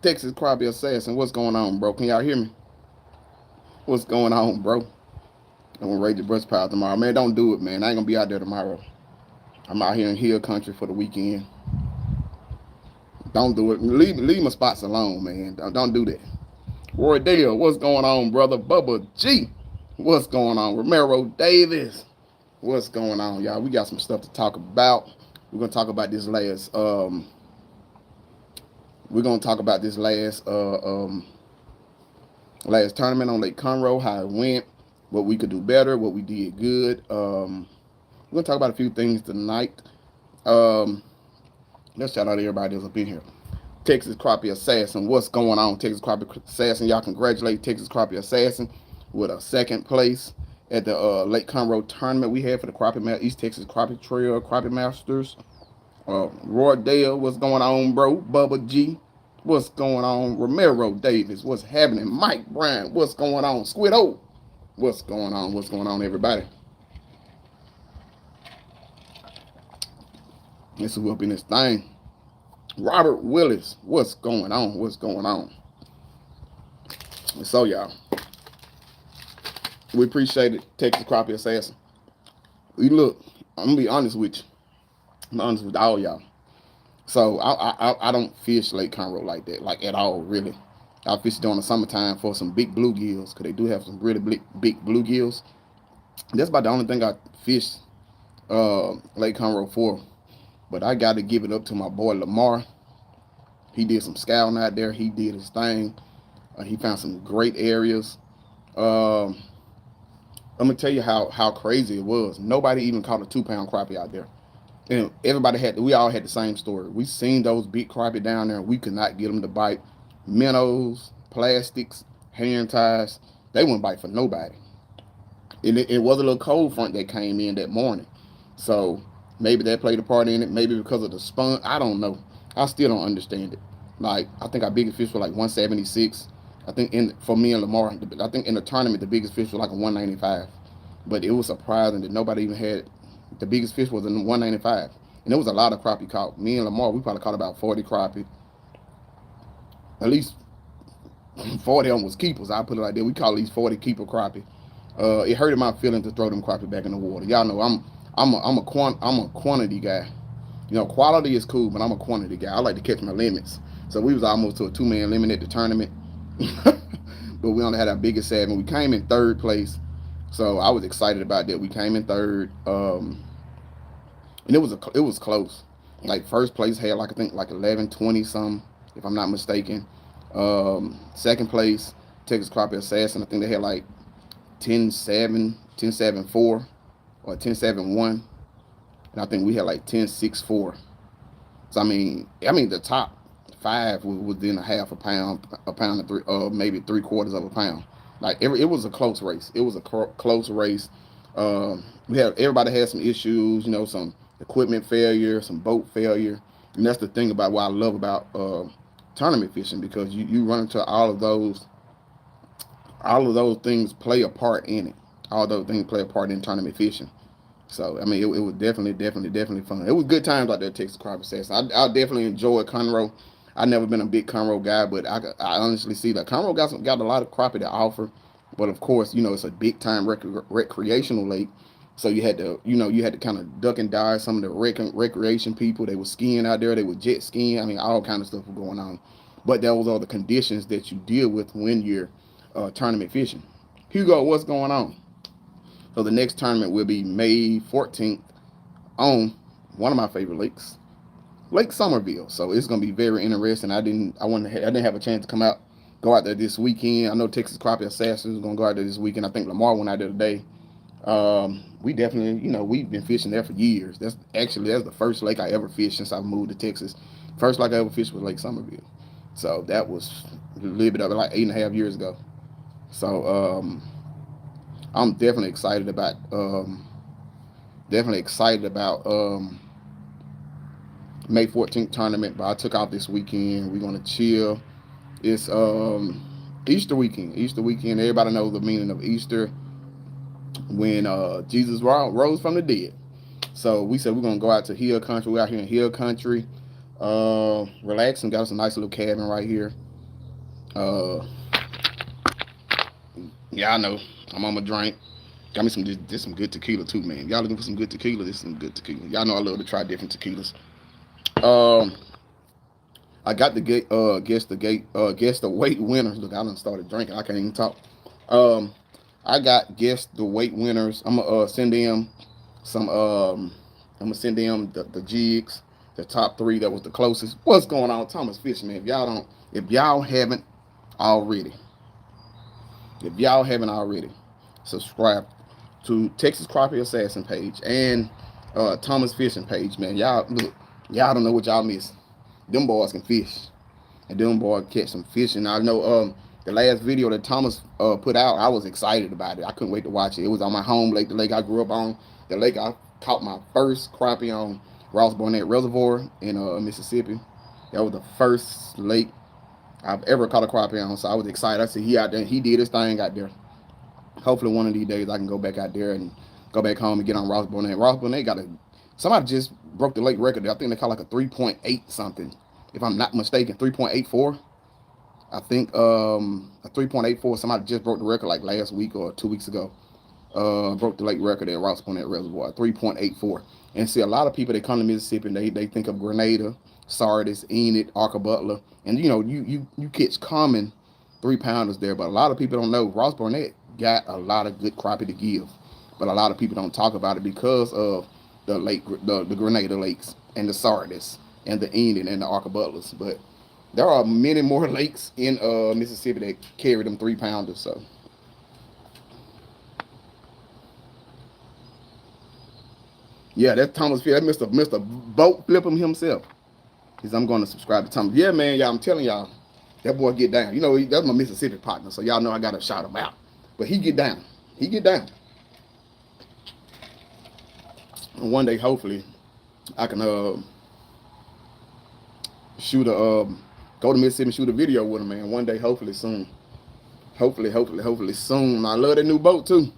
Texas Crappie Assassin, what's going on, bro? Can y'all hear me? What's going on, bro? I'm gonna raid the brush pile tomorrow. Man, don't do it, man. I ain't gonna be out there tomorrow. I'm out here in hill country for the weekend. Don't do it. Leave my spots alone, man. Don't do that. Roy Dale, what's going on, brother? Bubba G, what's going on? Romero Davis, what's going on, y'all? We got some stuff to talk about. We're gonna talk about this last. We're gonna talk about this last tournament on Lake Conroe, how it went, what we could do better, what we did good. We're gonna talk about a few things tonight. Um, let's shout out everybody that's up in here. Texas Crappie Assassin, what's going on, Texas Crappie Assassin? Y'all congratulate Texas Crappie Assassin with a second place at the Lake Conroe tournament we had for the East Texas Crappie Trail Crappie Masters. Roy Dale, what's going on, bro? Bubba G, what's going on? Romero Davis, what's happening? Mike Bryan, what's going on? Squid O, what's going on? What's going on, everybody? Let's see who up in this thing. Robert Willis, what's going on? What's going on? So, y'all, we appreciate it, Texas Crappie Assassin. We look, I'm gonna be honest with you. I'm honest with all y'all. So I don't fish Lake Conroe like that, like at all, really. I fish during the summertime for some big bluegills, because they do have some really big bluegills. That's about the only thing I fish Lake Conroe for. But I got to give it up to my boy Lamar. He did some scouting out there. He did his thing. He found some great areas. I'm gonna tell you how crazy it was. Nobody even caught a 2-pound crappie out there. And we all had the same story. We seen those big crappie down there, and we could not get them to bite. Minnows, plastics, hand ties, they wouldn't bite for nobody. And it was a little cold front that came in that morning. So maybe that played a part in it. Maybe because of the sponge. I don't know. I still don't understand it. Like, I think our biggest fish was like 176. I think for me and Lamar, I think in the tournament, the biggest fish was like a 195. But it was surprising that nobody even had, the biggest fish was a 195. And there was a lot of crappie caught. Me and Lamar, we probably caught about 40 crappie. At least 40 of them was keepers. I put it like that. We caught at least 40 keeper crappie. It hurted my feelings to throw them crappie back in the water. Y'all know I'm a quantity guy. You know, quality is cool, but I'm a quantity guy. I like to catch my limits. So we was almost to a 2-man limit at the tournament. But we only had our biggest 7. We came in 3rd place. So I was excited about that. We came in 3rd. And it was close. Like, first place had like, I think like 11-20 something, if I'm not mistaken. Second place, Texas Crappie Assassin, I think they had like 10-7, 10-7-4, or 10-7-1. And I think we had like 10-6-4. So I mean the top 5 was within a half a pound and maybe 3/4 of a pound. Like, it was a close race. It was a close race. Everybody had some issues, you know, some equipment failure, some boat failure, and that's the thing about what I love about tournament fishing, because you run into all of those things play a part in it. All those things play a part in tournament fishing. So I mean, it was definitely fun. It was good times out there at Texas Crappie Assassin. I definitely enjoyed Conroe. I've never been a big Conroe guy, but I honestly see that Conroe got a lot of crappie to offer. But of course, you know, it's a big time recreational lake. So you had to kind of duck and dive some of the recreation people. They were skiing out there. They were jet skiing. I mean, all kind of stuff was going on. But those are the conditions that you deal with when you're tournament fishing. Hugo, what's going on? So the next tournament will be May 14th on one of my favorite lakes, Lake Somerville. So it's gonna be very interesting. I didn't have a chance to go out there this weekend. I know Texas Crappie Assassins is gonna go out there this weekend. I think Lamar went out there today. We definitely, you know, we've been fishing there for years. That's the first lake I ever fished since I moved to Texas. First lake I ever fished was Lake Somerville. So that was a little bit of it, like 8.5 years ago. So I'm definitely excited about May 14th tournament. But I took out this weekend. We're gonna chill. It's Easter weekend. Easter weekend. Everybody knows the meaning of Easter, when Jesus rose from the dead. So we said we're gonna go out to Hill Country. We're out here in Hill Country, relax, and got us a nice little cabin right here. Uh, yeah, I know. I'm on my drink. Got me some just some good tequila too, man. Y'all looking for some good tequila? This is some good tequila. Y'all know I love to try different tequilas. Um, I got the guess the weight winners. Look, I done started drinking. I can't even talk. Um, I got guess the weight winners. I'm gonna send them some. I'm gonna send them the jigs, the top three that was the closest. What's going on, Thomas Fish, man? If y'all haven't already, if y'all haven't already, subscribe to Texas Crappie Assassin page and Thomas Fishing page, man. Y'all look, y'all don't know what y'all miss. Them boys can fish, and them boys catch some fish. And I know the last video that Thomas put out, I was excited about it. I couldn't wait to watch it. It was on my home lake, the lake I grew up on, the lake I caught my first crappie on, Ross Barnett Reservoir in Mississippi. That was the first lake I've ever caught a crappie on, so I was excited. I said he out there, he did his thing out there. Hopefully one of these days I can go back out there and go back home and get on Ross Barnett. Ross Barnett got a somebody just broke the lake record. I think they caught like a 3.8 something, if I'm not mistaken, 3.84. I think a 3.84. Somebody just broke the record like last week or 2 weeks ago. Broke the lake record at Ross Barnett Reservoir, 3.84. And see, a lot of people that come to Mississippi and they think of Grenada, Sardis, Enid, Arca Butler, and you catch common 3 pounders there, but a lot of people don't know Ross Barnett got a lot of good crappie to give, but a lot of people don't talk about it because of the Grenada lakes and the Sardis and the Enid and the Arca Butlers. But there are many more lakes in Mississippi that carry them 3 pounders. So yeah, that's Thomas Field. That Mr. Boat Flipping himself. Because I'm going to subscribe to Thomas. Yeah, man, y'all, I'm telling y'all, that boy get down. You know, that's my Mississippi partner, so y'all know I got to shout him out. But he get down. He get down. And one day, hopefully, I can shoot a go to Mississippi and shoot a video with him, man. One day, hopefully soon. Hopefully soon. I love that new boat too.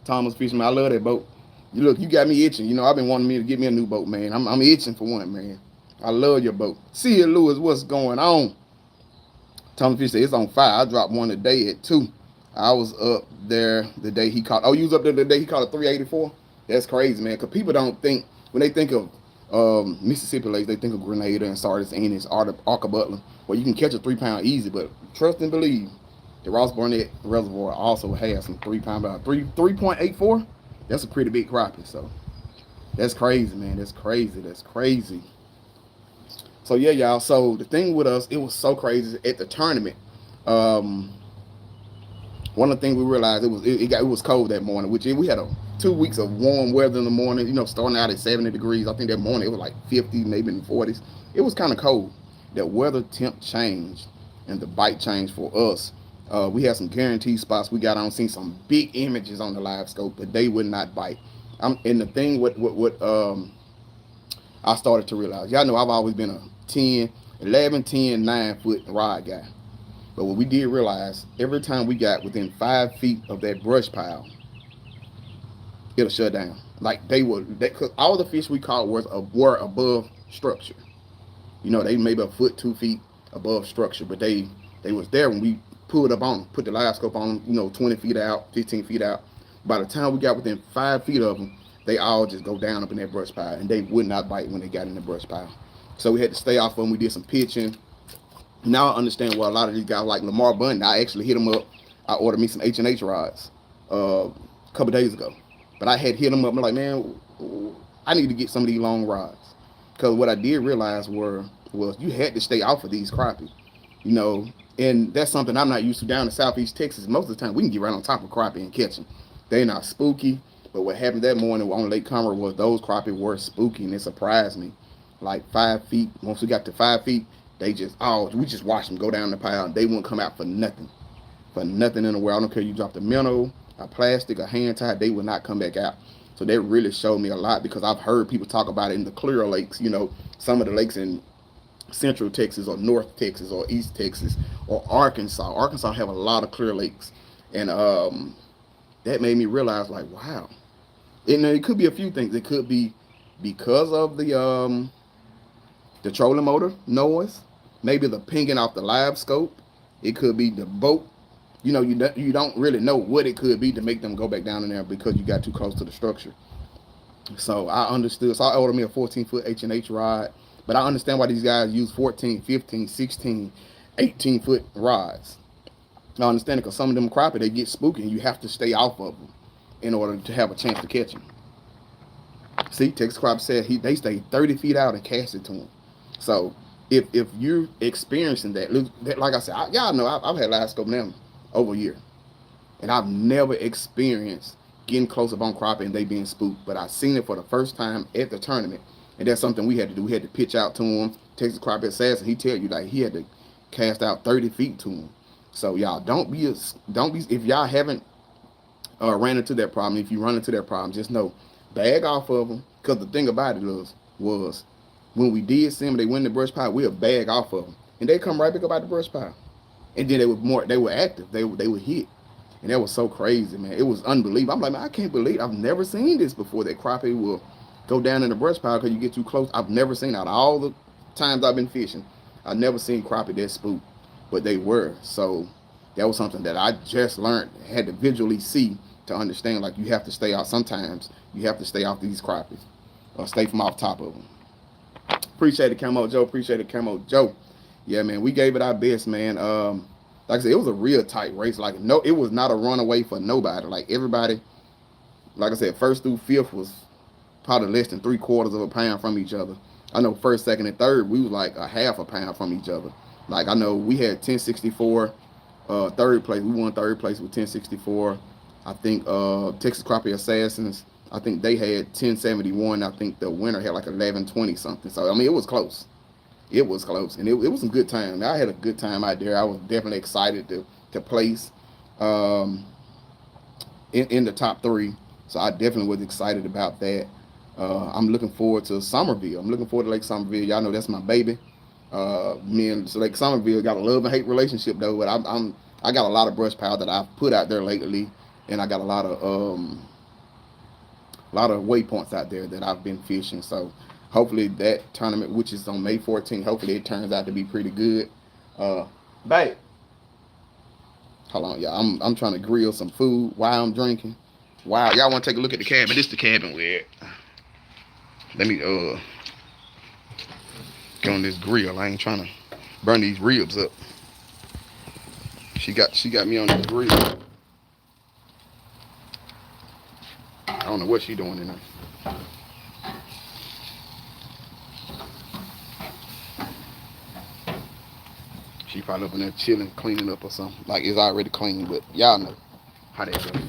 Thomas Fishman, I love that boat. You look, you got me itching. You know, I've been wanting me to get me a new boat, man. I'm itching for one, man. I love your boat. See you, Lewis. What's going on? Thomas Fish said it's on fire. I dropped one today at 2. I was up there the day he caught. Oh, you was up there the day he caught a 384? That's crazy, man. Because people don't think, when they think of Mississippi lakes, they think of Grenada and Sardis, Ennis, Arca Butler. Well, you can catch a 3 pound easy, but trust and believe, the Ross Barnett Reservoir also has some 3 pound, about 3.84. That's a pretty big crappie. So that's crazy, man. That's crazy. So yeah, y'all. So the thing with us, it was so crazy at the tournament. One of the things we realized, it was cold that morning, which we had 2 weeks of warm weather in the morning. You know, starting out at 70 degrees. I think that morning it was like 50, maybe in the 40s. It was kind of cold. That weather temp changed and the bite changed for us. We had some guaranteed spots. We got on, seen some big images on the live scope, but they would not bite. And the thing what I started to realize, y'all know I've always been a 11, 10, 9-foot rod guy. But what we did realize, every time we got within 5 feet of that brush pile, it'll shut down. Like cause all the fish we caught were above structure. You know, they maybe a foot, 2 feet above structure, but they was there when we pulled up on them, put the live scope on them, you know, 20 feet out, 15 feet out. By the time we got within 5 feet of them, they all just go down up in that brush pile, and they would not bite when they got in the brush pile. So we had to stay off of them. We did some pitching. Now I understand why a lot of these guys like Lamar Bunton. I actually hit him up. I ordered me some H&H rods a couple days ago. But I had hit him up. I'm like, man, I need to get some of these long rods. Because what I did realize was you had to stay off of these crappie. You know, and that's something I'm not used to down in Southeast Texas. Most of the time, we can get right on top of crappie and catch them. They're not spooky. But what happened that morning on Lake Conroe was those crappie were spooky, and it surprised me. Like 5 feet, once we got to 5 feet, we just watched them go down the pile. They wouldn't come out for nothing. For nothing in the world. I don't care you dropped a minnow, a plastic, a hand tie, they would not come back out. So that really showed me a lot, because I've heard people talk about it in the clear lakes, you know, some of the lakes in Central Texas or North Texas or East Texas or Arkansas. Arkansas have a lot of clear lakes. And that made me realize, like, wow. And it could be a few things. It could be because of the trolling motor noise, maybe the pinging off the live scope, It could be the boat. You don't really know what it could be to make them go back down in there because you got too close to the structure. So I understood. So I ordered me a 14-foot H&H rod. But I understand why these guys use 14, 15, 16, 18-foot rods. I understand it because some of them crappie, they get spooky and you have to stay off of them in order to have a chance to catch them. See, Texas Crappie said they stay 30 feet out and cast it to him. So if you're experiencing that, like I said, y'all know I've had live scope now over a year. And I've never experienced getting close up on crappie and they being spooked. But I seen it for the first time at the tournament. And that's something we had to do. We had to pitch out to him. Texas Crappie Assassin, he tell you like he had to cast out 30 feet to him. So y'all don't be if y'all haven't ran into that problem, if you run into that problem, just know, bag off of them. Because the thing about it was when we did see them, they went in the brush pile, we'll bag off of them. And they come right back up out the brush pile. And then they were active. They would hit. And that was so crazy, man. It was unbelievable. I'm like, man, I can't believe I've never seen this before, that crappie will go down in the brush pile because you get too close. I've never seen, out of all the times I've been fishing, I've never seen crappie that spooked. But they were. So that was something that I just learned, had to visually see to understand, like, you have to stay out. Sometimes you have to stay off these crappies or stay from off top of them. Appreciate it, Camo Joe. Appreciate it, Camo Joe. Yeah, man, we gave it our best, man. Like I said, it was a real tight race. Like, no, it was not a runaway for nobody. Like, everybody, like I said, first through fifth was probably less than 3/4 of a pound from each other. I know first, second, and third, we was like a half a pound from each other. Like, I know we had 1064, third place. We won third place with 1064. I think Texas Crappie Assassins, I think they had 1071. I think the winner had like 1120 something. So, I mean, it was close. It was close, and it was some good time. I had a good time out there. I was definitely excited to place in the top 3. So I definitely was excited about that. I'm looking forward to Somerville. I'm looking forward to Lake Somerville. Y'all know that's my baby. Me and Lake Somerville got a love and hate relationship though. But I got a lot of brush pile that I've put out there lately, and I got a lot of waypoints out there that I've been fishing. So hopefully that tournament, which is on May 14th, hopefully it turns out to be pretty good. Babe, hold on, y'all. I'm trying to grill some food while I'm drinking. Wow, y'all want to take a look at the cabin? This is the cabin we're at. Let me get on this grill. I ain't trying to burn these ribs up. She got me on the grill. I don't know what she doing in there. She probably up in there chilling, cleaning up or something. Like, it's already clean, but y'all know how that goes.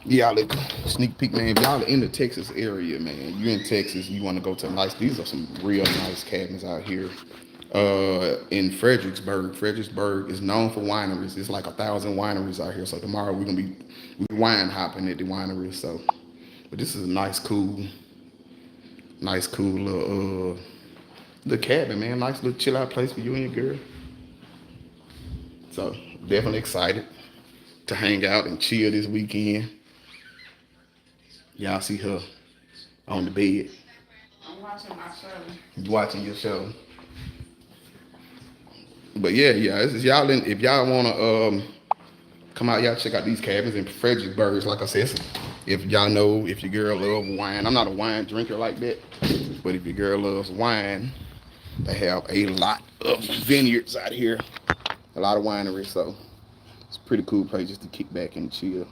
Yeah, look, sneak peek, man. If y'all are in the Texas area, man, you're in Texas, you want to go to these are some real nice cabins out here. In Fredericksburg. Fredericksburg is known for wineries. It's like 1,000 wineries out here. So tomorrow we're gonna be wine hopping at the wineries. So, but this is a nice, cool little cabin, man. Nice little chill out place for you and your girl. So definitely excited to hang out and chill this weekend. Y'all see her on the bed. I'm watching my show. You watching your show. But yeah, if y'all wanna come out, y'all check out these cabins in Fredericksburg. Like I said, if y'all know, if your girl loves wine, I'm not a wine drinker like that, but if your girl loves wine, they have a lot of vineyards out here, a lot of wineries, so it's a pretty cool place just to kick back and chill.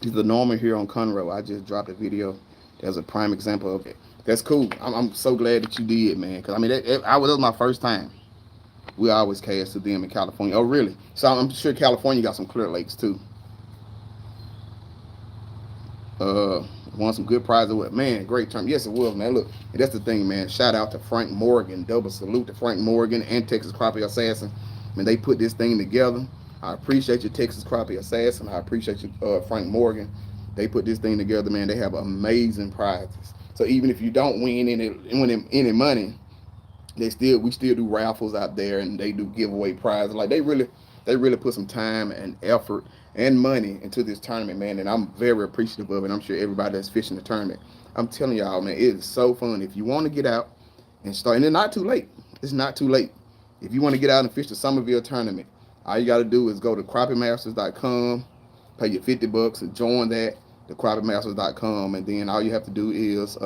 This is the Norman here on Conroe. I just dropped a video. There's a prime example of it. That's cool. I'm so glad that you did, man, because I mean, that was my first time. We always cast to them in California. Oh, really? So I'm sure California got some clear lakes too. Won some good prizes. Man, great term. Yes, it was, man. Look, and that's the thing, man. Shout out to Frank Morgan. Double salute to Frank Morgan and Texas Crappie Assassin. I mean, they put this thing together. I appreciate you, Texas Crappie Assassin. I appreciate you, Frank Morgan. They put this thing together, man. They have amazing prizes. So even if you don't win any money, we still do raffles out there, and they do giveaway prizes. Like, they really put some time and effort and money into this tournament, man, and I'm very appreciative of it. I'm sure everybody that's fishing the tournament. I'm telling y'all, man, it is so fun. If you want to get out and start, and it's not too late. It's not too late. If you want to get out and fish the Somerville tournament, all you got to do is go to crappiemasters.com, pay your $50 and join that, the crappiemasters.com, and then all you have to do is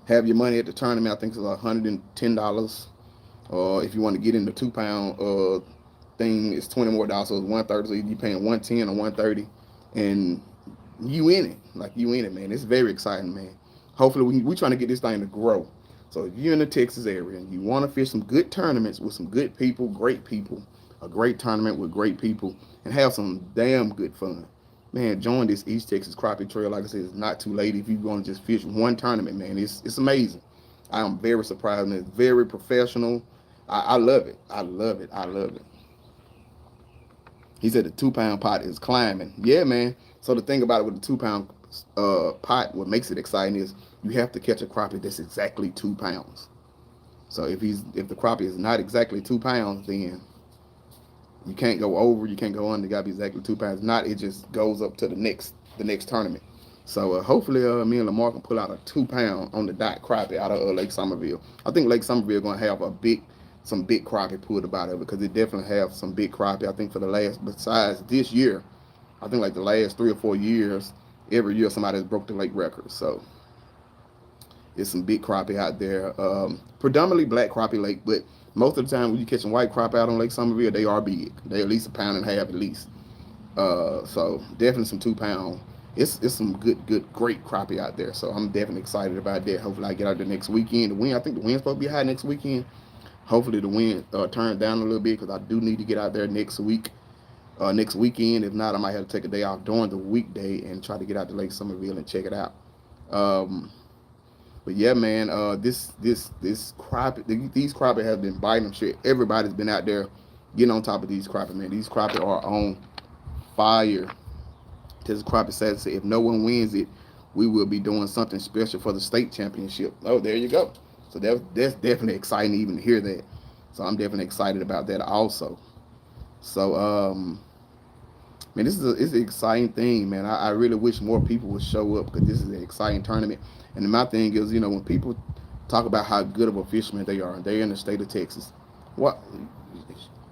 have your money at the tournament. I think it's $110. Or if you want to get in the 2 pound thing, it's $20 more. So it's 130. So you're paying 110 or 130, and you in it. Like you in it, man. It's very exciting, man. Hopefully we trying to get this thing to grow. So if you're in the Texas area and you want to fish some good tournaments with some good people, a great tournament with great people, and have some damn good fun, man, join this East Texas Crappie Trail. Like I said, it's not too late if you want to just fish one tournament, man. It's amazing. I am very surprised, and it's very professional. I love it. I love it. I love it. He said the 2 pound pot is climbing. Yeah, man. So the thing about it with the 2 pound pot, what makes it exciting is you have to catch a crappie that's exactly 2 pounds. So if the crappie is not exactly 2 pounds, then you can't go over, you can't go under. You gotta be exactly 2 pounds. Not it just goes up to the next tournament. So hopefully me and Lamar can pull out a 2 pound on the dot crappie out of Lake Somerville. I think Lake Somerville gonna have some big crappie pulled about it because it definitely have some big crappie. I think for the last, besides this year, I think like the last 3 or 4 years, every year somebody has broke the lake record. So it's some big crappie out there. Predominantly black crappie lake, but most of the time when you catching white crappie out on Lake Somerville, they are big. They at least 1.5 pounds at least. So definitely some 2 pound. It's some good, great crappie out there. So I'm definitely excited about that. Hopefully I get out there next weekend. The wind, I think the wind's supposed to be high next weekend. Hopefully the wind turns down a little bit because I do need to get out there next weekend. If not, I might have to take a day off during the weekday and try to get out to Lake Somerville and check it out. But yeah, man, this crappie, these crappie have been biting them shit. Everybody's been out there getting on top of these crappie, man. These crappie are on fire. This crappie says if no one wins it, we will be doing something special for the state championship. Oh, there you go. So that's definitely exciting to even hear that. So I'm definitely excited about that also. So man, it's an exciting thing, man. I really wish more people would show up because this is an exciting tournament. And my thing is, when people talk about how good of a fisherman they are, and they're in the state of Texas, what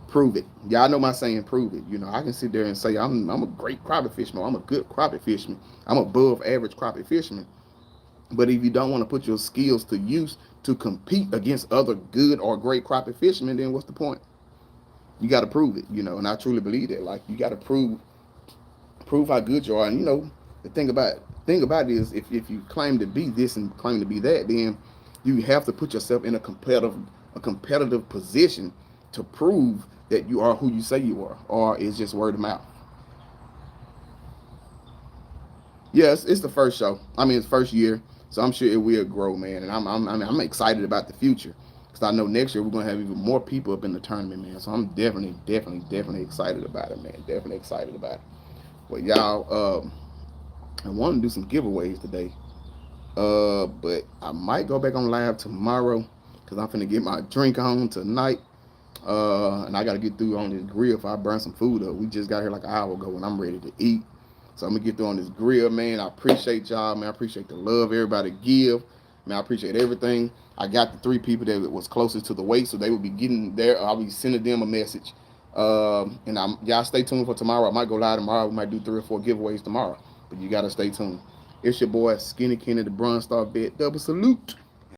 prove it? Y'all know my saying, prove it. I can sit there and say I'm a great crappie fisherman. I'm a good crappie fisherman. I'm above average crappie fisherman. But if you don't want to put your skills to use to compete against other good or great crappie fishermen, then what's the point? You got to prove it, and I truly believe that. Like you got to prove how good you are. And the thing about it is, if you claim to be this and claim to be that, then you have to put yourself in a competitive position to prove that you are who you say you are, or it's just word of mouth. Yes, it's the first show. I mean, it's first year, so I'm sure it will grow, man. And I'm excited about the future because I know next year we're gonna have even more people up in the tournament, man. So I'm definitely excited about it, man. Definitely excited about it. Well, y'all, I want to do some giveaways today, but I might go back on live tomorrow because I'm finna get my drink on tonight. And I gotta get through on this grill if I burn some food up. We just got here like an hour ago and I'm ready to eat. So I'm gonna get through on this grill, man. I appreciate y'all, man. I appreciate the love everybody give. Man, I appreciate everything. I got the 3 people that was closest to the weight, so they would be getting there. I'll be sending them a message. And y'all stay tuned for tomorrow. I might go live tomorrow. We might do 3 or 4 giveaways tomorrow. But you gotta stay tuned. It's your boy Skinny Kenny, the Bronze Star Bet. Double salute.